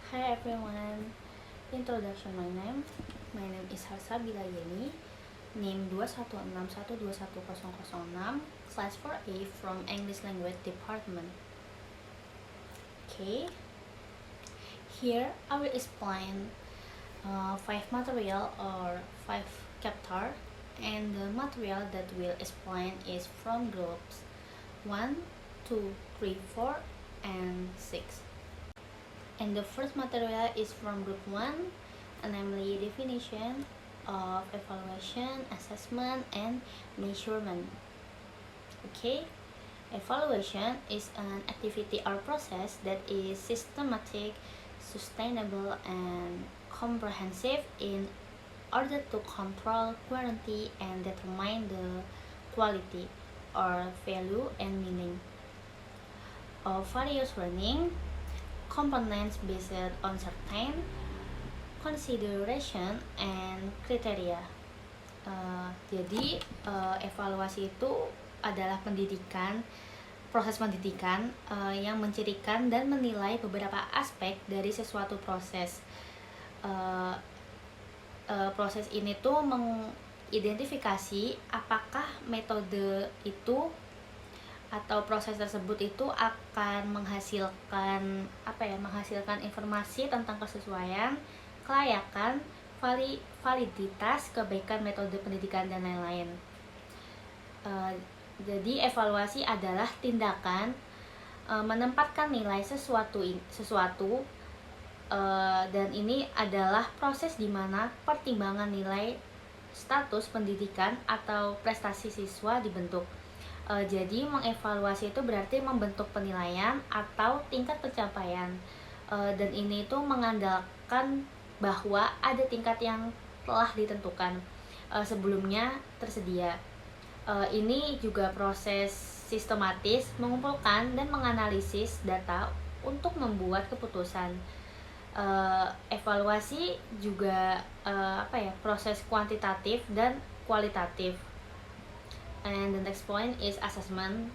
Hi everyone. Introduction My name is Harsabila Yeni. Name 2161121006. Class 4A from English Language Department. Okay. Here I will explain 5 material or 5 chapter, and the material that will explain is from groups 1, 2, 3, 4, and 6. And the first material is from group 1, namely definition of evaluation, assessment, and measurement. Okay, evaluation is an activity or process that is systematic, sustainable, and comprehensive in order to control quality and determine the quality or value and meaning of various learning components based on certain consideration and criteria. Evaluasi itu adalah proses pendidikan yang mencirikan dan menilai beberapa aspek dari sesuatu proses. Proses ini tuh mengidentifikasi apakah metode itu atau proses tersebut itu akan menghasilkan informasi tentang kesesuaian, kelayakan, validitas, kebaikan metode pendidikan dan lain-lain. Jadi evaluasi adalah tindakan menempatkan nilai sesuatu dan ini adalah proses di mana pertimbangan nilai status pendidikan atau prestasi siswa dibentuk. Jadi mengevaluasi itu berarti membentuk penilaian atau tingkat pencapaian, dan ini itu mengandalkan bahwa ada tingkat yang telah ditentukan sebelumnya tersedia. Ini juga proses sistematis mengumpulkan dan menganalisis data untuk membuat keputusan. Evaluasi juga proses kuantitatif dan kualitatif. And the next point is assessment.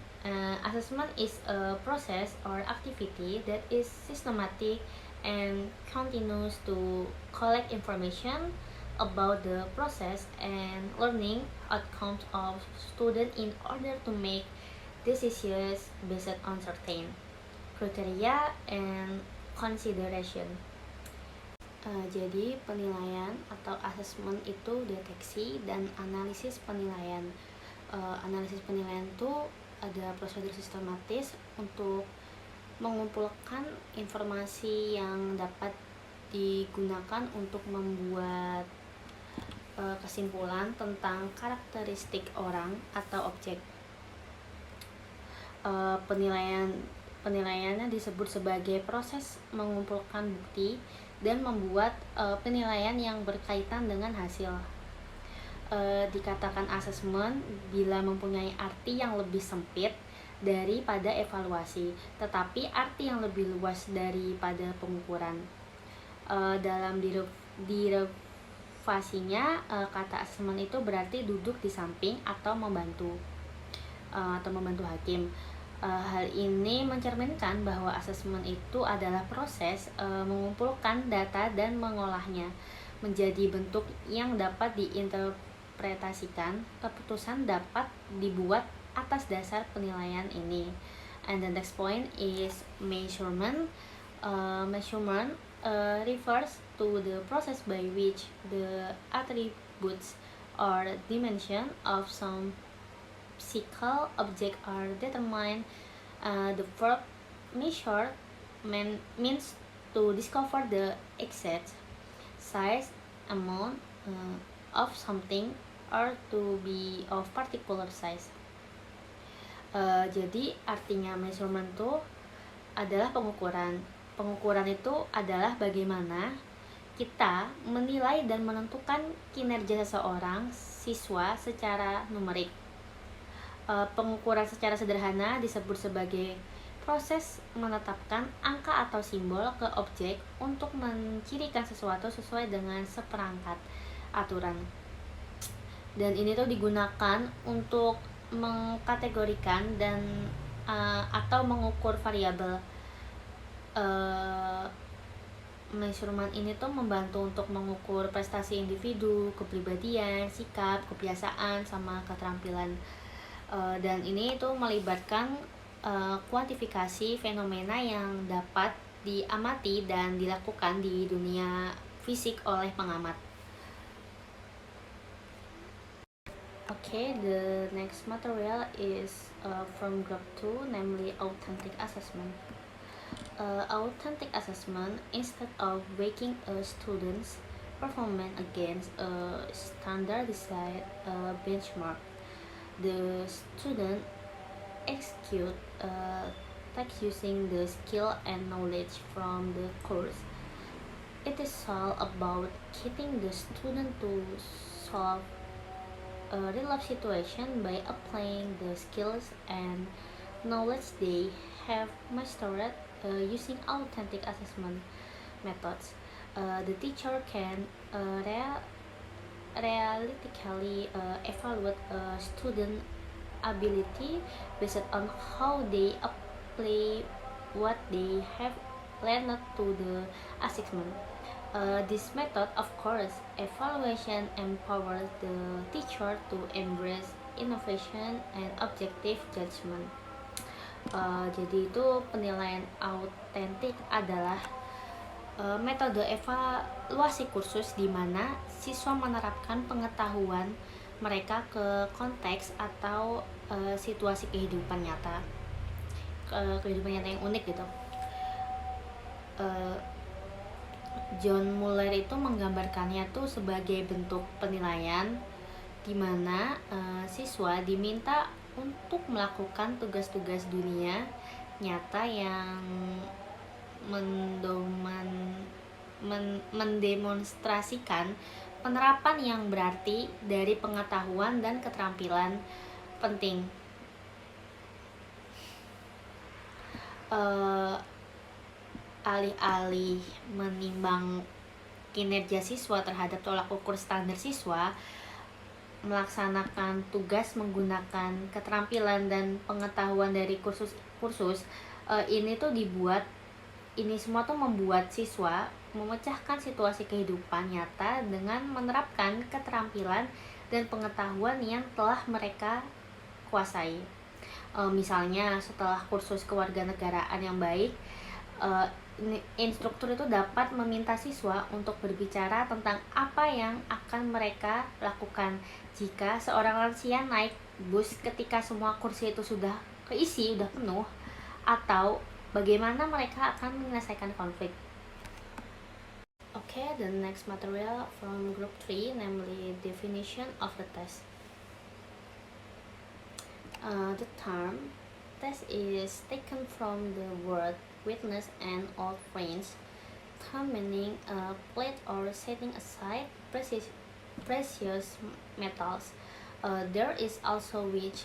Assessment is a process or activity that is systematic and continues to collect information about the process and learning outcomes of students in order to make decisions based on certain criteria and consideration. Jadi penilaian atau assessment itu deteksi dan analisis penilaian. Analisis penilaian itu ada prosedur sistematis untuk mengumpulkan informasi yang dapat digunakan untuk membuat kesimpulan tentang karakteristik orang atau objek. Penilaiannya disebut sebagai proses mengumpulkan bukti dan membuat penilaian yang berkaitan dengan hasil. Dikatakan asesmen bila mempunyai arti yang lebih sempit daripada evaluasi, tetapi arti yang lebih luas daripada pengukuran. Dalam direvasinya, kata asesmen itu berarti duduk di samping atau membantu hakim. Hal ini mencerminkan bahwa asesmen itu adalah proses mengumpulkan data dan mengolahnya menjadi bentuk yang dapat diinterpretasikan. Keputusan dapat dibuat atas dasar penilaian ini. And the next point is measurement. Measurement refers to the process by which the attributes or dimension of some physical object are determined. The verb measure means to discover the exact size, amount of something, or to be of particular size. Jadi artinya measurement itu adalah pengukuran. Pengukuran itu adalah bagaimana kita menilai dan menentukan kinerja seseorang siswa secara numerik. Pengukuran secara sederhana disebut sebagai proses menetapkan angka atau simbol ke objek untuk mencirikan sesuatu sesuai dengan seperangkat aturan. Dan ini tuh digunakan untuk mengkategorikan dan atau mengukur variabel Measurement ini tuh membantu untuk mengukur prestasi individu, kepribadian, sikap, kebiasaan, sama keterampilan. Dan ini tuh melibatkan kuantifikasi fenomena yang dapat diamati dan dilakukan di dunia fisik oleh pengamat. Okay, the next material is from group 2, namely authentic assessment. Authentic assessment, instead of weighing a student's performance against a standardized benchmark, the student execute text using the skill and knowledge from the course. It is all about getting the student to solve a real life situation by applying the skills and knowledge they have mastered using authentic assessment methods. The teacher can realistically evaluate a student ability based on how they apply what they have learned to the assessment. This method, of course, evaluation empowers the teacher to embrace innovation and objective judgment. Jadi itu penilaian autentik adalah metode evaluasi kursus di mana siswa menerapkan pengetahuan mereka ke konteks atau situasi kehidupan nyata, kehidupan nyata yang unik gitu. John Muller itu menggambarkannya tuh sebagai bentuk penilaian di mana siswa diminta untuk melakukan tugas-tugas dunia nyata yang mendemonstrasikan penerapan yang berarti dari pengetahuan dan keterampilan penting. Alih-alih menimbang kinerja siswa terhadap tolak ukur standar siswa, melaksanakan tugas menggunakan keterampilan dan pengetahuan dari kursus ini semua tuh membuat siswa memecahkan situasi kehidupan nyata dengan menerapkan keterampilan dan pengetahuan yang telah mereka kuasai. Misalnya setelah kursus kewarganegaraan yang baik, instruktur itu dapat meminta siswa untuk berbicara tentang apa yang akan mereka lakukan jika seorang lansia naik bus ketika semua kursi itu sudah keisi, sudah penuh, atau bagaimana mereka akan menyelesaikan konflik. Okay, the next material from group 3, namely definition of the test. The term test is taken from the word witness and old French term meaning a plate or setting aside precious metals. There is also which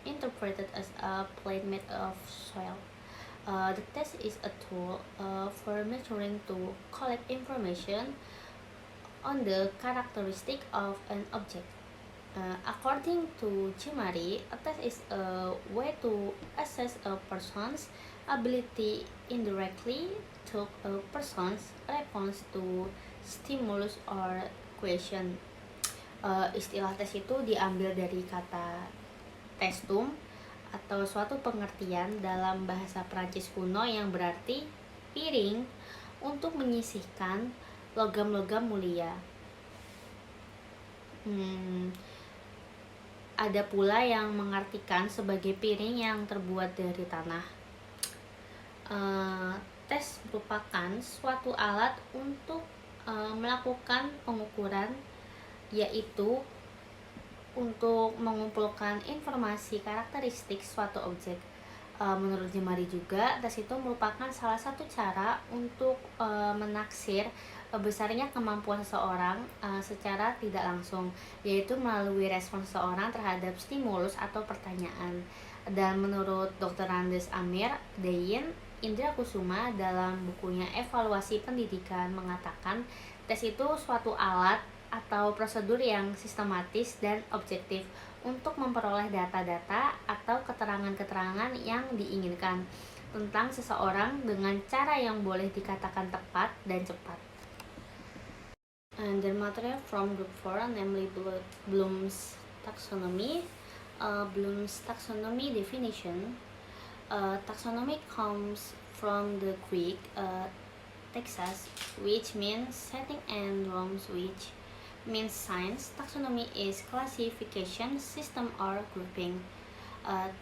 interpreted as a plate made of soil. The test is a tool for measuring to collect information on the characteristic of an object. According to Chimari, a test is a way to assess a person's ability indirectly to a person's response to stimulus or question. Istilah tes itu diambil dari kata testum atau suatu pengertian dalam bahasa Prancis kuno yang berarti piring untuk menyisihkan logam-logam mulia. Ada pula yang mengartikan sebagai piring yang terbuat dari tanah. Tes merupakan suatu alat untuk melakukan pengukuran, yaitu untuk mengumpulkan informasi karakteristik suatu objek. Menurut Jemari juga, tes itu merupakan salah satu cara untuk menaksir besarnya kemampuan seseorang secara tidak langsung, yaitu melalui respon seseorang terhadap stimulus atau pertanyaan. Dan menurut Dr. Andes Amir Deyin Indra Kusuma dalam bukunya Evaluasi Pendidikan mengatakan tes itu suatu alat atau prosedur yang sistematis dan objektif untuk memperoleh data-data atau keterangan-keterangan yang diinginkan. tentang seseorang dengan cara yang boleh dikatakan tepat dan cepat. And the material from group 4, namely Bloom's taxonomy. Bloom's taxonomy definition. Taxonomy comes from the Greek taxos, which means setting, and norms, which means science. Taxonomy is classification system or grouping.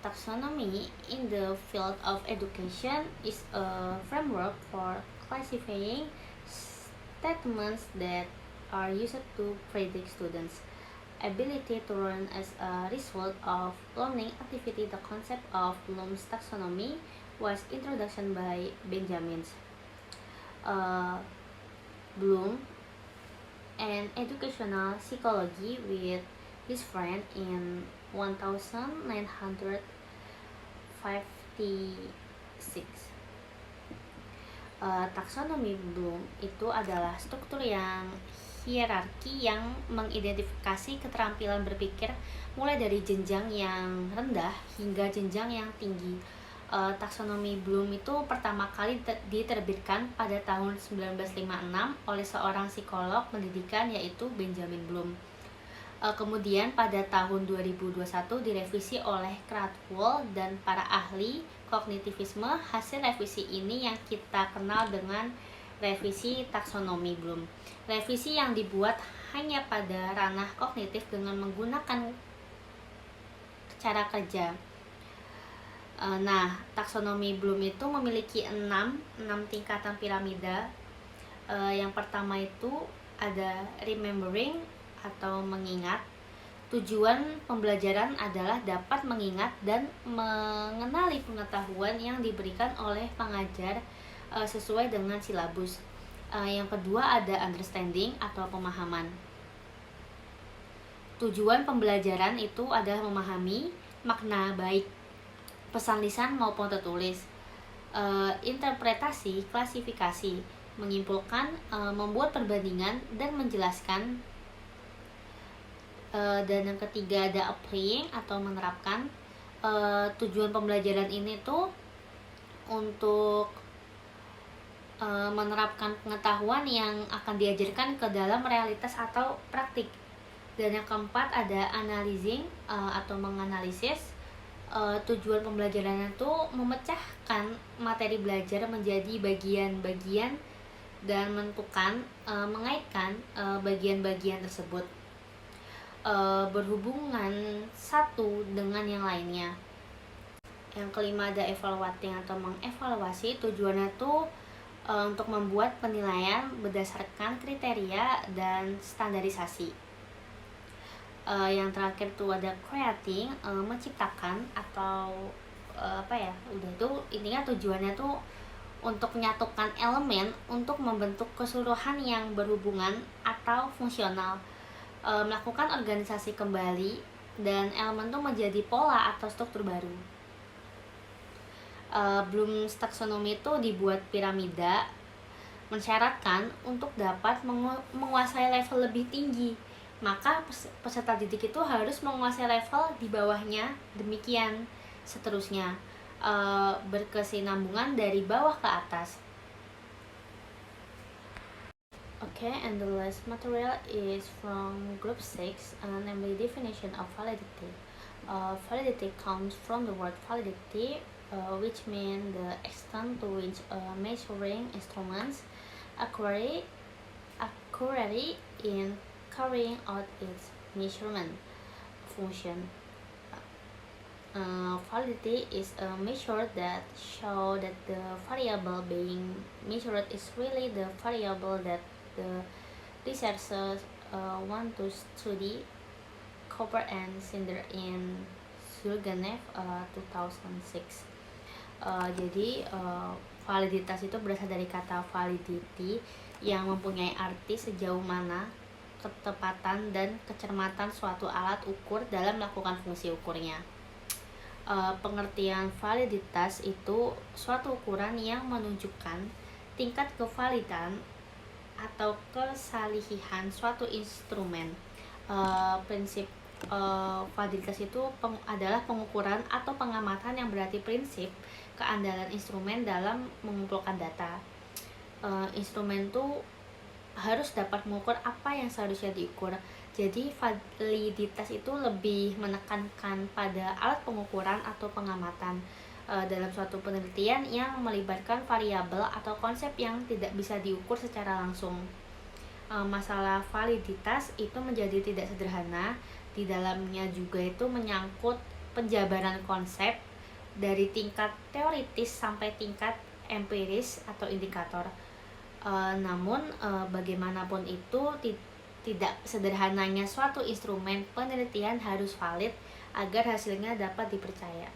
Taxonomy in the field of education is a framework for classifying statements that are used to predict students' ability to learn as a result of learning activity. The concept of Bloom's taxonomy was introduced by Benjamin Bloom, an educational psychology, with his friend in 1956. Taksonomi Bloom itu adalah struktur yang hierarki yang mengidentifikasi keterampilan berpikir mulai dari jenjang yang rendah hingga jenjang yang tinggi. Taksonomi Bloom itu pertama kali diterbitkan pada tahun 1956 oleh seorang psikolog pendidikan, yaitu Benjamin Bloom. Kemudian pada tahun 2021 direvisi oleh Cradwell dan para ahli kognitivisme. Hasil revisi ini yang kita kenal dengan revisi taksonomi Bloom. Revisi yang dibuat hanya pada ranah kognitif dengan menggunakan cara kerja. Nah, taksonomi Bloom itu memiliki 6 tingkatan piramida. Yang pertama itu ada remembering atau mengingat. Tujuan pembelajaran adalah dapat mengingat dan mengenali pengetahuan yang diberikan oleh pengajar sesuai dengan silabus. Yang kedua ada understanding atau pemahaman. Tujuan pembelajaran itu adalah memahami makna baik pesan lisan maupun tertulis. Interpretasi, klasifikasi, menyimpulkan, membuat perbandingan dan menjelaskan. Dan yang ketiga ada applying atau menerapkan. Tujuan pembelajaran ini tuh untuk menerapkan pengetahuan yang akan diajarkan ke dalam realitas atau praktik. Dan yang keempat ada analyzing atau menganalisis. Tujuan pembelajaran itu memecahkan materi belajar menjadi bagian-bagian dan menentukan, mengaitkan bagian-bagian tersebut berhubungan satu dengan yang lainnya. Yang kelima ada evaluating atau mengevaluasi. Tujuannya tuh untuk membuat penilaian berdasarkan kriteria dan standarisasi. Yang terakhir tuh ada creating, menciptakan atau udah tuh intinya tujuannya tuh untuk menyatukan elemen untuk membentuk keseluruhan yang berhubungan atau fungsional, melakukan organisasi kembali dan elemen tuh menjadi pola atau struktur baru. Bloom's taxonomy itu dibuat piramida mensyaratkan untuk dapat menguasai level lebih tinggi, maka peserta didik itu harus menguasai level di bawahnya, demikian seterusnya, berkesinambungan dari bawah ke atas. Okay, and the last material is from group 6, namely definition of validity. Validity comes from the word validity, which means the extent to which measuring instruments accurately in carrying out its measurement function. Validity is a measure that shows that the variable being measured is really the variable that the researchers want to study. Cooper and Cinder in Zulganev 2006. Jadi validitas itu berasal dari kata validity yang mempunyai arti sejauh mana ketepatan dan kecermatan suatu alat ukur dalam melakukan fungsi ukurnya. Pengertian validitas itu suatu ukuran yang menunjukkan tingkat kevalidan atau kesalihihan suatu instrumen. Prinsip validitas itu adalah pengukuran atau pengamatan yang berarti prinsip keandalan instrumen dalam mengumpulkan data. Instrumen tuh harus dapat mengukur apa yang seharusnya diukur. Jadi validitas itu lebih menekankan pada alat pengukuran atau pengamatan dalam suatu penelitian yang melibatkan variabel atau konsep yang tidak bisa diukur secara langsung. Masalah validitas itu menjadi tidak sederhana. Di dalamnya juga itu menyangkut penjabaran konsep dari tingkat teoritis sampai tingkat empiris atau indikator. Namun bagaimanapun itu tidak sederhananya suatu instrumen penelitian harus valid agar hasilnya dapat dipercaya.